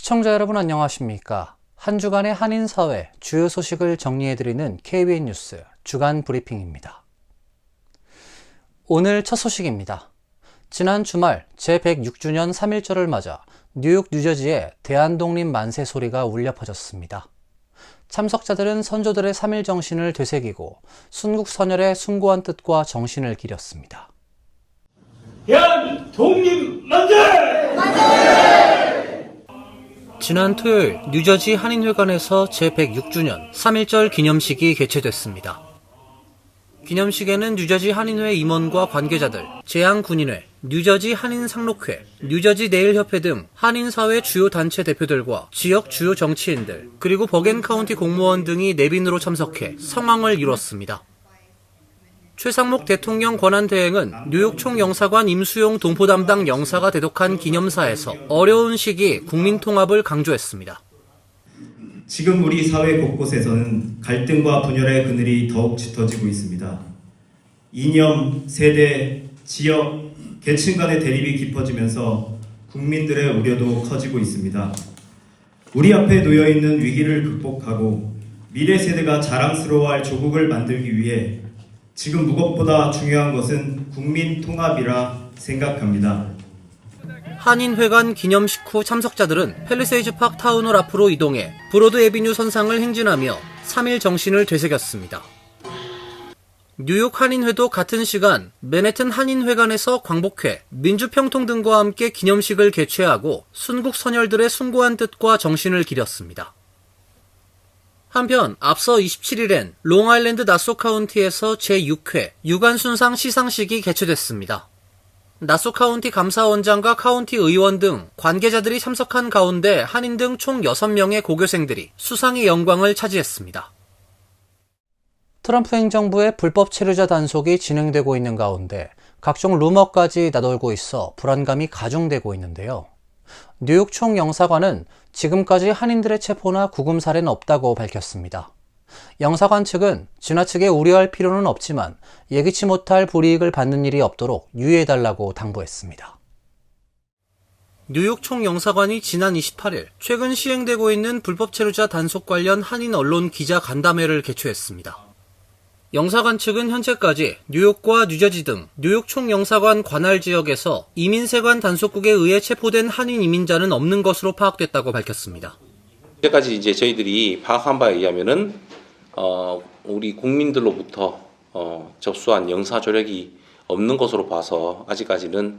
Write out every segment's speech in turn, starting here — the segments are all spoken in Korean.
시청자 여러분 안녕하십니까? 한 주간의 한인사회 주요 소식을 정리해드리는 KBN 뉴스 주간 브리핑입니다. 오늘 첫 소식입니다. 지난 주말 제106주년 3.1절을 맞아 뉴욕, 뉴저지에 대한독립 만세 소리가 울려 퍼졌습니다. 참석자들은 선조들의 3.1 정신을 되새기고 순국선열의 숭고한 뜻과 정신을 기렸습니다. 대한독립 만세! 지난 토요일 뉴저지 한인회관에서 제106주년 3.1절 기념식이 개최됐습니다. 기념식에는 뉴저지 한인회 임원과 관계자들, 재향군인회, 뉴저지 한인상록회, 뉴저지 내일협회 등 한인사회 주요 단체 대표들과 지역 주요 정치인들, 그리고 버겐카운티 공무원 등이 내빈으로 참석해 성황을 이뤘습니다. 최상목 대통령 권한대행은 뉴욕 총영사관 임수용 동포 담당 영사가 대독한 기념사에서 어려운 시기 국민 통합을 강조했습니다. 지금 우리 사회 곳곳에서는 갈등과 분열의 그늘이 더욱 짙어지고 있습니다. 이념, 세대, 지역, 계층 간의 대립이 깊어지면서 국민들의 우려도 커지고 있습니다. 우리 앞에 놓여있는 위기를 극복하고 미래 세대가 자랑스러워할 조국을 만들기 위해 지금 무엇보다 중요한 것은 국민 통합이라 생각합니다. 한인회관 기념식 후 참석자들은 팰리세이즈 팍 타운홀 앞으로 이동해 브로드 애비뉴 선상을 행진하며 3.1 정신을 되새겼습니다. 뉴욕 한인회도 같은 시간 맨해튼 한인회관에서 광복회, 민주평통 등과 함께 기념식을 개최하고 순국 선열들의 숭고한 뜻과 정신을 기렸습니다. 한편 앞서 27일엔 롱아일랜드 나소 카운티에서 제6회 유관순상 시상식이 개최됐습니다. 나소 카운티 감사원장과 카운티 의원 등 관계자들이 참석한 가운데 한인 등 총 6명의 고교생들이 수상의 영광을 차지했습니다. 트럼프 행정부의 불법 체류자 단속이 진행되고 있는 가운데 각종 루머까지 나돌고 있어 불안감이 가중되고 있는데요. 뉴욕 총영사관은 지금까지 한인들의 체포나 구금 사례는 없다고 밝혔습니다. 영사관 측은 지나치게 우려할 필요는 없지만 예기치 못할 불이익을 받는 일이 없도록 유의해달라고 당부했습니다. 뉴욕 총영사관이 지난 28일 최근 시행되고 있는 불법 체류자 단속 관련 한인 언론 기자 간담회를 개최했습니다. 영사관 측은 현재까지 뉴욕과 뉴저지 등 뉴욕 총영사관 관할 지역에서 이민세관 단속국에 의해 체포된 한인 이민자는 없는 것으로 파악됐다고 밝혔습니다. 현재까지 이제 저희들이 파악한 바에 의하면은 우리 국민들로부터 접수한 영사 조력이 없는 것으로 봐서 아직까지는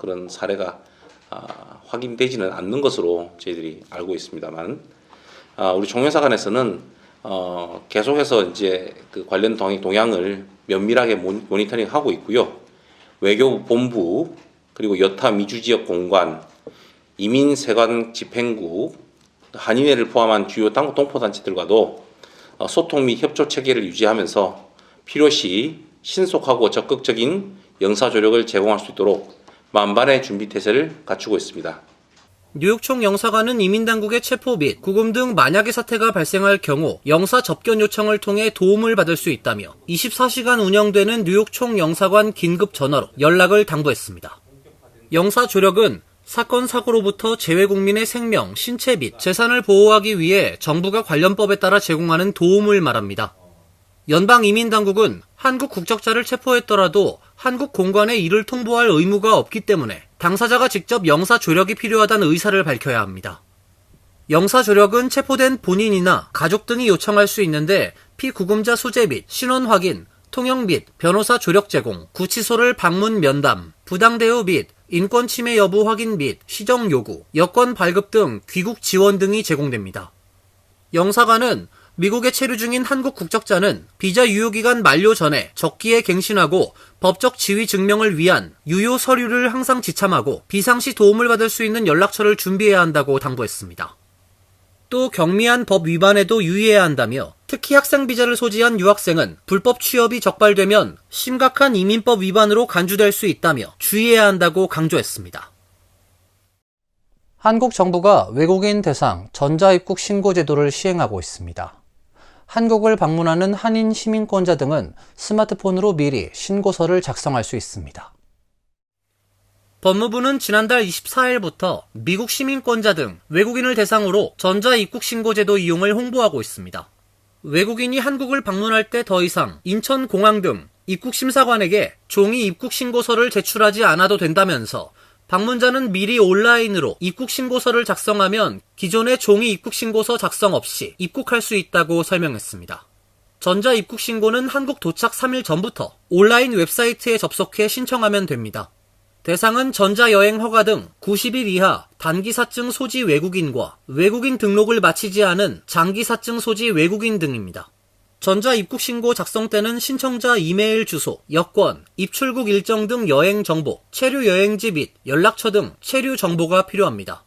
그런 사례가 확인되지는 않는 것으로 저희들이 알고 있습니다만 우리 총영사관에서는 계속해서 이제 그 관련 동향을 면밀하게 모니터링하고 있고요. 외교부 본부 그리고 여타 미주 지역 공관, 이민세관 집행국, 한인회를 포함한 주요 동포단체들과도 소통 및 협조 체계를 유지하면서 필요시 신속하고 적극적인 영사 조력을 제공할 수 있도록 만반의 준비 태세를 갖추고 있습니다. 뉴욕 총영사관은 이민당국의 체포 및 구금 등 만약의 사태가 발생할 경우 영사 접견 요청을 통해 도움을 받을 수 있다며 24시간 운영되는 뉴욕 총영사관 긴급 전화로 연락을 당부했습니다. 영사 조력은 사건 사고로부터 재외국민의 생명, 신체 및 재산을 보호하기 위해 정부가 관련 법에 따라 제공하는 도움을 말합니다. 연방이민당국은 한국 국적자를 체포했더라도 한국 공관에 이를 통보할 의무가 없기 때문에 당사자가 직접 영사 조력이 필요하다는 의사를 밝혀야 합니다. 영사 조력은 체포된 본인이나 가족 등이 요청할 수 있는데 피구금자 소재 및 신원 확인, 통역 및 변호사 조력 제공, 구치소를 방문 면담, 부당 대우 및 인권 침해 여부 확인 및 시정 요구, 여권 발급 등 귀국 지원 등이 제공됩니다. 영사관은 미국에 체류 중인 한국 국적자는 비자 유효기간 만료 전에 적기에 갱신하고 법적 지위 증명을 위한 유효 서류를 항상 지참하고 비상시 도움을 받을 수 있는 연락처를 준비해야 한다고 당부했습니다. 또 경미한 법 위반에도 유의해야 한다며 특히 학생 비자를 소지한 유학생은 불법 취업이 적발되면 심각한 이민법 위반으로 간주될 수 있다며 주의해야 한다고 강조했습니다. 한국 정부가 외국인 대상 전자입국 신고 제도를 시행하고 있습니다. 한국을 방문하는 한인 시민권자 등은 스마트폰으로 미리 신고서를 작성할 수 있습니다. 법무부는 지난달 24일부터 미국 시민권자 등 외국인을 대상으로 전자입국신고제도 이용을 홍보하고 있습니다. 외국인이 한국을 방문할 때 더 이상 인천공항 등 입국심사관에게 종이 입국신고서를 제출하지 않아도 된다면서 방문자는 미리 온라인으로 입국신고서를 작성하면 기존의 종이 입국신고서 작성 없이 입국할 수 있다고 설명했습니다. 전자입국신고는 한국 도착 3일 전부터 온라인 웹사이트에 접속해 신청하면 됩니다. 대상은 전자여행 허가 등 90일 이하 단기사증 소지 외국인과 외국인 등록을 마치지 않은 장기사증 소지 외국인 등입니다. 전자입국신고 작성 때는 신청자 이메일 주소, 여권, 입출국 일정 등 여행 정보, 체류 여행지 및 연락처 등 체류 정보가 필요합니다.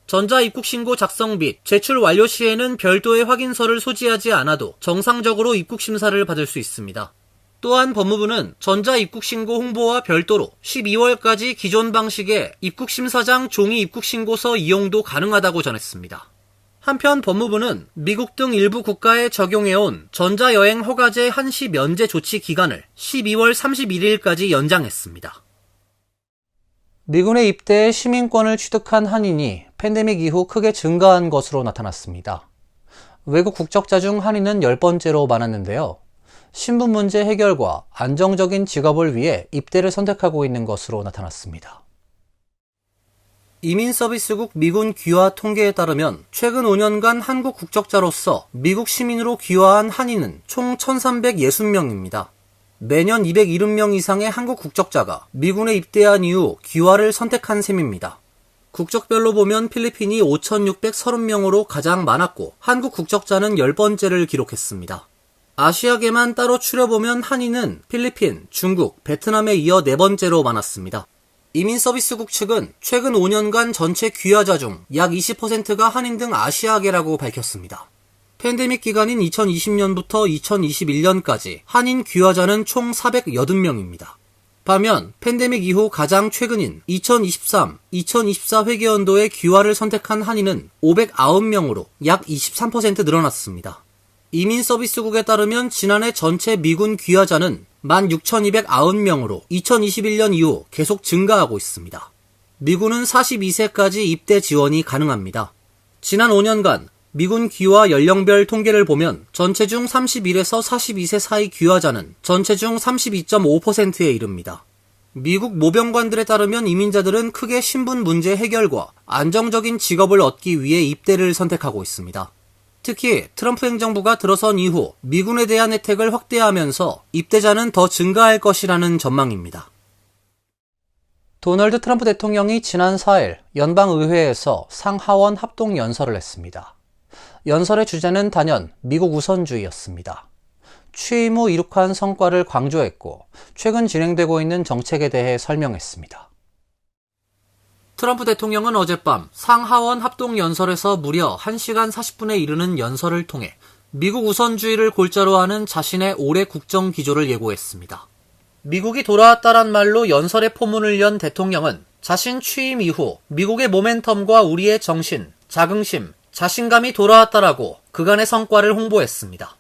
전자입국신고 작성 및 제출 완료 시에는 별도의 확인서를 소지하지 않아도 정상적으로 입국심사를 받을 수 있습니다. 또한 법무부는 전자입국신고 홍보와 별도로 12월까지 기존 방식의 입국심사장 종이 입국신고서 이용도 가능하다고 전했습니다. 한편 법무부는 미국 등 일부 국가에 적용해온 전자여행 허가제 한시 면제 조치 기간을 12월 31일까지 연장했습니다. 미군에 입대해 시민권을 취득한 한인이 팬데믹 이후 크게 증가한 것으로 나타났습니다. 외국 국적자 중 한인은 10번째로 많았는데요. 신분 문제 해결과 안정적인 직업을 위해 입대를 선택하고 있는 것으로 나타났습니다. 이민서비스국 미군 귀화 통계에 따르면 최근 5년간 한국 국적자로서 미국 시민으로 귀화한 한인은 총 1,360명입니다. 매년 270명 이상의 한국 국적자가 미군에 입대한 이후 귀화를 선택한 셈입니다. 국적별로 보면 필리핀이 5,630명으로 가장 많았고 한국 국적자는 10번째를 기록했습니다. 아시아계만 따로 추려보면 한인은 필리핀, 중국, 베트남에 이어 4번째로 많았습니다. 이민서비스국 측은 최근 5년간 전체 귀화자 중 약 20%가 한인 등 아시아계라고 밝혔습니다. 팬데믹 기간인 2020년부터 2021년까지 한인 귀화자는 총 480명입니다. 반면 팬데믹 이후 가장 최근인 2023, 2024 회계연도에 귀화를 선택한 한인은 509명으로 약 23% 늘어났습니다. 이민서비스국에 따르면 지난해 전체 미군 귀화자는 16,209명으로 2021년 이후 계속 증가하고 있습니다. 미군은 42세까지 입대 지원이 가능합니다. 지난 5년간 미군 귀화 연령별 통계를 보면 전체 중 31에서 42세 사이 귀화자는 전체 중 32.5%에 이릅니다. 미국 모병관들에 따르면 이민자들은 크게 신분 문제 해결과 안정적인 직업을 얻기 위해 입대를 선택하고 있습니다. 특히 트럼프 행정부가 들어선 이후 미군에 대한 혜택을 확대하면서 입대자는 더 증가할 것이라는 전망입니다. 도널드 트럼프 대통령이 지난 4일 연방의회에서 상하원 합동연설을 했습니다. 연설의 주제는 단연 미국 우선주의였습니다. 취임 후 이룩한 성과를 강조했고 최근 진행되고 있는 정책에 대해 설명했습니다. 트럼프 대통령은 어젯밤 상하원 합동연설에서 무려 1시간 40분에 이르는 연설을 통해 미국 우선주의를 골자로 하는 자신의 올해 국정 기조를 예고했습니다. 미국이 돌아왔다란 말로 연설의 포문을 연 대통령은 자신 취임 이후 미국의 모멘텀과 우리의 정신, 자긍심, 자신감이 돌아왔다라고 그간의 성과를 홍보했습니다.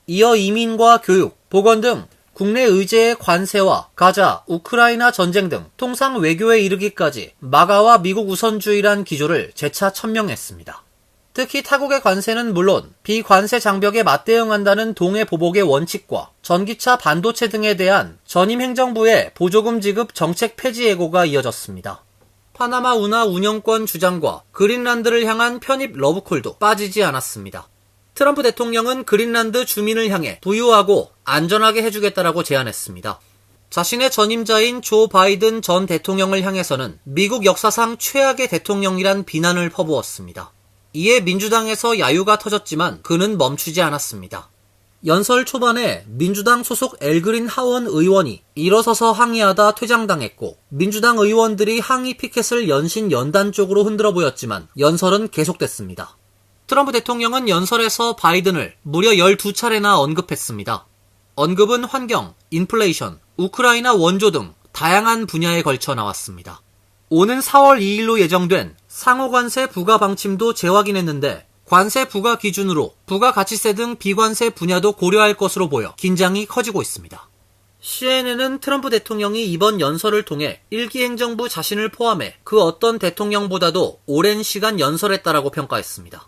이어 이민과 교육, 보건 등 국내 의제의 관세와 가자, 우크라이나 전쟁 등 통상 외교에 이르기까지 마가와 미국 우선주의란 기조를 재차 천명했습니다. 특히 타국의 관세는 물론 비관세 장벽에 맞대응한다는 동해 보복의 원칙과 전기차, 반도체 등에 대한 전임 행정부의 보조금 지급 정책 폐지 예고가 이어졌습니다. 파나마 운하 운영권 주장과 그린란드를 향한 편입 러브콜도 빠지지 않았습니다. 트럼프 대통령은 그린란드 주민을 향해 부유하고 안전하게 해주겠다라고 제안했습니다. 자신의 전임자인 조 바이든 전 대통령을 향해서는 미국 역사상 최악의 대통령이란 비난을 퍼부었습니다. 이에 민주당에서 야유가 터졌지만 그는 멈추지 않았습니다. 연설 초반에 민주당 소속 엘그린 하원 의원이 일어서서 항의하다 퇴장당했고 민주당 의원들이 항의 피켓을 연신 연단 쪽으로 흔들어 보였지만 연설은 계속됐습니다. 트럼프 대통령은 연설에서 바이든을 무려 12차례나 언급했습니다. 언급은 환경, 인플레이션, 우크라이나 원조 등 다양한 분야에 걸쳐 나왔습니다. 오는 4월 2일로 예정된 상호관세 부과 방침도 재확인했는데 관세 부과 기준으로 부가가치세 등 비관세 분야도 고려할 것으로 보여 긴장이 커지고 있습니다. CNN은 트럼프 대통령이 이번 연설을 통해 일기 행정부 자신을 포함해 그 어떤 대통령보다도 오랜 시간 연설했다라고 평가했습니다.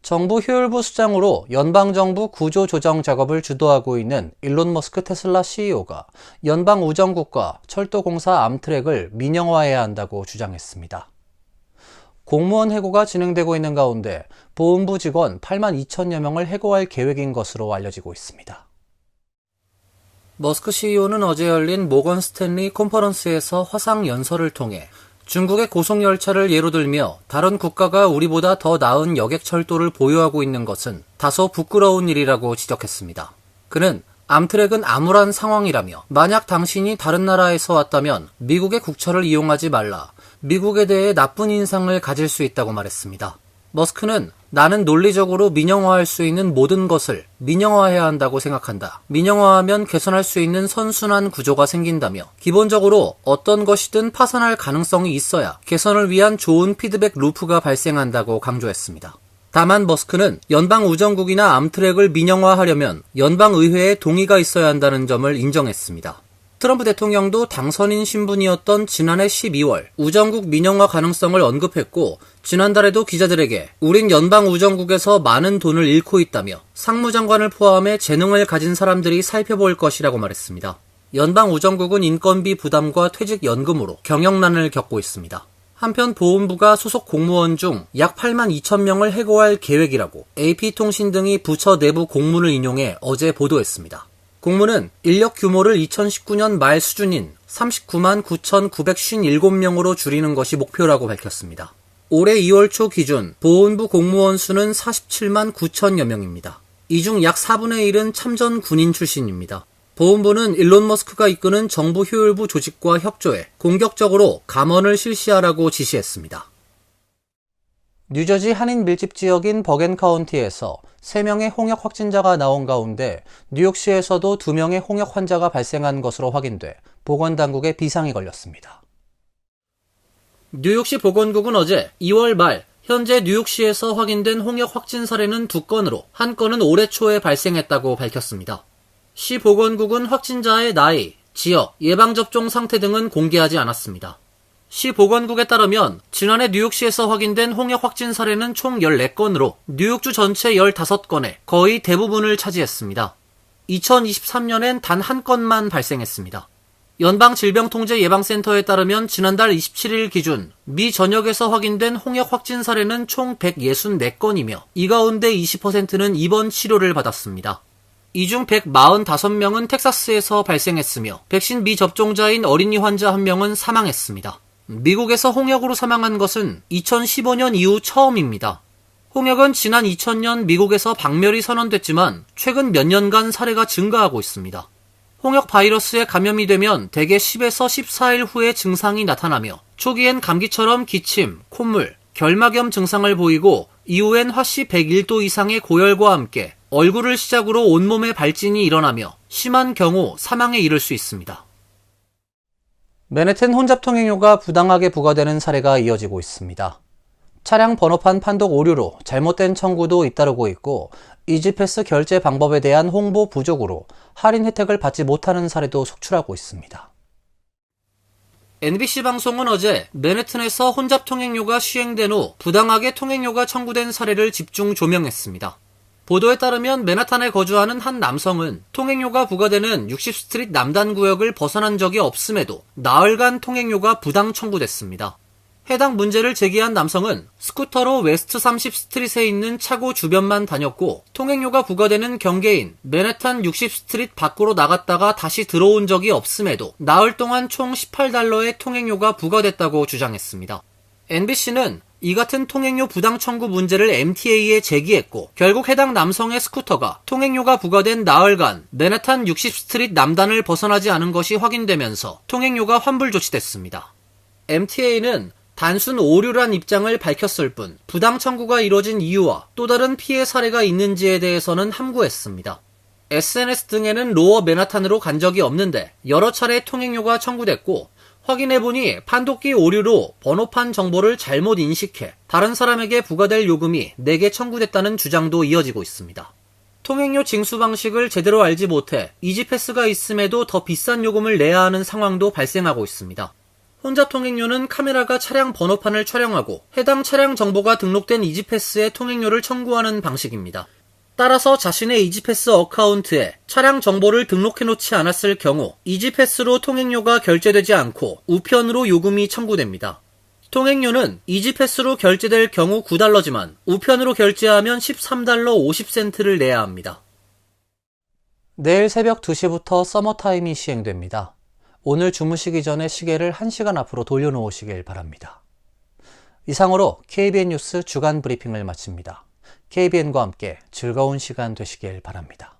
정부 효율부 수장으로 연방정부 구조조정 작업을 주도하고 있는 일론 머스크 테슬라 CEO가 연방우정국과 철도공사 암트랙을 민영화해야 한다고 주장했습니다. 공무원 해고가 진행되고 있는 가운데 보훈부 직원 8만 2천여 명을 해고할 계획인 것으로 알려지고 있습니다. 머스크 CEO는 어제 열린 모건 스탠리 컨퍼런스에서 화상 연설을 통해 중국의 고속열차를 예로 들며 다른 국가가 우리보다 더 나은 여객철도를 보유하고 있는 것은 다소 부끄러운 일이라고 지적했습니다. 그는 암트랙은 암울한 상황이라며 만약 당신이 다른 나라에서 왔다면 미국의 국철을 이용하지 말라, 미국에 대해 나쁜 인상을 가질 수 있다고 말했습니다. 머스크는 나는 논리적으로 민영화할 수 있는 모든 것을 민영화해야 한다고 생각한다. 민영화하면 개선할 수 있는 선순환 구조가 생긴다며 기본적으로 어떤 것이든 파산할 가능성이 있어야 개선을 위한 좋은 피드백 루프가 발생한다고 강조했습니다. 다만 머스크는 연방우정국이나 암트랙을 민영화하려면 연방의회의 동의가 있어야 한다는 점을 인정했습니다. 트럼프 대통령도 당선인 신분이었던 지난해 12월 우정국 민영화 가능성을 언급했고 지난달에도 기자들에게 우린 연방우정국에서 많은 돈을 잃고 있다며 상무장관을 포함해 재능을 가진 사람들이 살펴볼 것이라고 말했습니다. 연방우정국은 인건비 부담과 퇴직연금으로 경영난을 겪고 있습니다. 한편 보훈부가 소속 공무원 중 약 8만 2천 명을 해고할 계획이라고 AP통신 등이 부처 내부 공문을 인용해 어제 보도했습니다. 공문은 인력 규모를 2019년 말 수준인 39만 9,957명으로 줄이는 것이 목표라고 밝혔습니다. 올해 2월 초 기준 보훈부 공무원 수는 47만 9천여 명입니다. 이 중 약 4분의 1은 참전 군인 출신입니다. 보훈부는 일론 머스크가 이끄는 정부 효율부 조직과 협조해 공격적으로 감원을 실시하라고 지시했습니다. 뉴저지 한인 밀집 지역인 버겐 카운티에서 3명의 홍역 확진자가 나온 가운데 뉴욕시에서도 2명의 홍역 환자가 발생한 것으로 확인돼 보건당국에 비상이 걸렸습니다. 뉴욕시 보건국은 어제 2월 말 현재 뉴욕시에서 확인된 홍역 확진 사례는 2건으로 한 건은 올해 초에 발생했다고 밝혔습니다. 시 보건국은 확진자의 나이, 지역, 예방접종 상태 등은 공개하지 않았습니다. 시 보건국에 따르면 지난해 뉴욕시에서 확인된 홍역 확진 사례는 총 14건으로 뉴욕주 전체 15건에 거의 대부분을 차지했습니다. 2023년엔 단 한 건만 발생했습니다. 연방질병통제예방센터에 따르면 지난달 27일 기준 미 전역에서 확인된 홍역 확진 사례는 총 164건이며 이 가운데 20%는 입원 치료를 받았습니다. 이 중 145명은 텍사스에서 발생했으며 백신 미접종자인 어린이 환자 1명은 사망했습니다. 미국에서 홍역으로 사망한 것은 2015년 이후 처음입니다. 홍역은 지난 2000년 미국에서 박멸이 선언됐지만 최근 몇 년간 사례가 증가하고 있습니다. 홍역 바이러스에 감염이 되면 대개 10에서 14일 후에 증상이 나타나며 초기엔 감기처럼 기침, 콧물, 결막염 증상을 보이고 이후엔 화씨 101도 이상의 고열과 함께 얼굴을 시작으로 온몸에 발진이 일어나며 심한 경우 사망에 이를 수 있습니다. 맨해튼 혼잡 통행료가 부당하게 부과되는 사례가 이어지고 있습니다. 차량 번호판 판독 오류로 잘못된 청구도 잇따르고 있고 이지패스 결제 방법에 대한 홍보 부족으로 할인 혜택을 받지 못하는 사례도 속출하고 있습니다. NBC 방송은 어제 맨해튼에서 혼잡 통행료가 시행된 후 부당하게 통행료가 청구된 사례를 집중 조명했습니다. 보도에 따르면 맨하탄에 거주하는 한 남성은 통행료가 부과되는 60스트리트 남단 구역을 벗어난 적이 없음에도 나흘간 통행료가 부당 청구됐습니다. 해당 문제를 제기한 남성은 스쿠터로 웨스트 30스트릿에 있는 차고 주변만 다녔고 통행료가 부과되는 경계인 맨해탄 60스트릿 밖으로 나갔다가 다시 들어온 적이 없음에도 나흘 동안 총 $18의 통행료가 부과됐다고 주장했습니다. NBC는 이 같은 통행료 부당 청구 문제를 MTA에 제기했고 결국 해당 남성의 스쿠터가 통행료가 부과된 나흘간 맨해탄 60스트릿 남단을 벗어나지 않은 것이 확인되면서 통행료가 환불 조치됐습니다. MTA는 단순 오류란 입장을 밝혔을 뿐 부당 청구가 이뤄진 이유와 또 다른 피해 사례가 있는지에 대해서는 함구했습니다. SNS 등에는 로어 맨하탄으로 간 적이 없는데 여러 차례 통행료가 청구됐고 확인해보니 판독기 오류로 번호판 정보를 잘못 인식해 다른 사람에게 부과될 요금이 내게 청구됐다는 주장도 이어지고 있습니다. 통행료 징수 방식을 제대로 알지 못해 이지패스가 있음에도 더 비싼 요금을 내야 하는 상황도 발생하고 있습니다. 혼잡 통행료는 카메라가 차량 번호판을 촬영하고 해당 차량 정보가 등록된 이지패스에 통행료를 청구하는 방식입니다. 따라서 자신의 이지패스 어카운트에 차량 정보를 등록해놓지 않았을 경우 이지패스로 통행료가 결제되지 않고 우편으로 요금이 청구됩니다. 통행료는 이지패스로 결제될 경우 $9지만 우편으로 결제하면 $13 50센트를 내야 합니다. 내일 새벽 2시부터 서머타임이 시행됩니다. 오늘 주무시기 전에 시계를 1시간 앞으로 돌려놓으시길 바랍니다. 이상으로 KBN 뉴스 주간 브리핑을 마칩니다. KBN과 함께 즐거운 시간 되시길 바랍니다.